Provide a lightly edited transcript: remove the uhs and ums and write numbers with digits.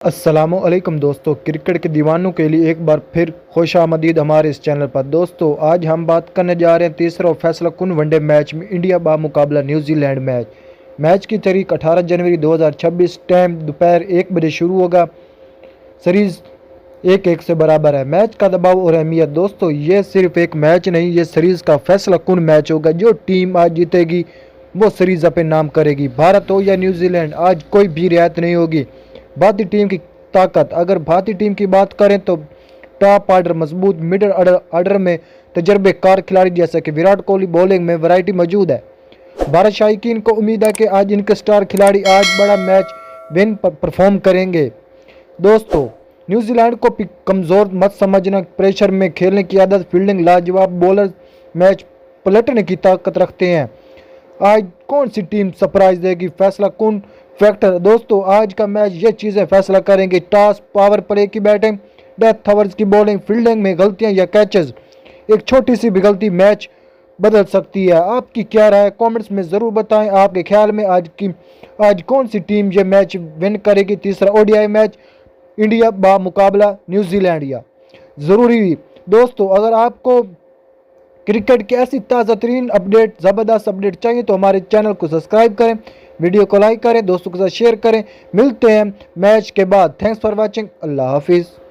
अस्सलामुअलैकुम दोस्तों, क्रिकेट के दीवानों के लिए एक बार फिर खुशामदीद हमारे इस चैनल पर। दोस्तों आज हम बात करने जा रहे हैं तीसरा और फैसला कुन वनडे मैच में इंडिया बा मुकाबला न्यूजीलैंड मैच की तारीख 18 जनवरी 2026, टाइम दोपहर 1 बजे शुरू होगा। सीरीज़ 1-1 से बराबर है। मैच का दबाव और अहमियत दोस्तों, ये सिर्फ एक मैच नहीं, ये सीरीज़ का फैसला कुन मैच होगा। जो टीम आज जीतेगी वो सीरीज़ अपने नाम करेगी। भारत हो या न्यूजीलैंड, आज कोई भी रियायत नहीं होगी। भारतीय टीम की ताकत, अगर भारतीय टीम की बात करें तो टॉप ऑर्डर मजबूत, मिडल ऑर्डर में तजर्बेकार खिलाड़ी जैसे कि विराट कोहली, बॉलिंग में वैरायटी मौजूद है। भारत शायकीन को उम्मीद है कि आज इनके स्टार खिलाड़ी आज बड़ा मैच विन परफॉर्म करेंगे। दोस्तों न्यूजीलैंड को कमज़ोर मत समझना, प्रेशर में खेलने की आदत, फील्डिंग लाजवाब, बॉलर मैच पलटने की ताकत रखते हैं। आज कौन सी टीम सरप्राइज देगी, फैसला कौन फैक्टर दोस्तों, आज का मैच ये चीज़ें फैसला करेंगे। टॉस, पावर प्ले की बैटिंग, डेथ ओवर्स की बॉलिंग, फील्डिंग में गलतियां या कैचेस, एक छोटी सी भी गलती मैच बदल सकती है। आपकी क्या राय है, कमेंट्स में ज़रूर बताएं। आपके ख्याल में आज कौन सी टीम ये मैच विन करेगी, तीसरा ओडीआई मैच इंडिया बा मुकाबला न्यूजीलैंड या ज़रूरी। दोस्तों अगर आपको क्रिकेट की ऐसी ताज़ा तरीन अपडेट, ज़बरदस्त अपडेट चाहिए तो हमारे चैनल को सब्सक्राइब करें, वीडियो को लाइक करें, दोस्तों के साथ शेयर करें। मिलते हैं मैच के बाद। Thanks for watching. अल्लाह हाफिज़।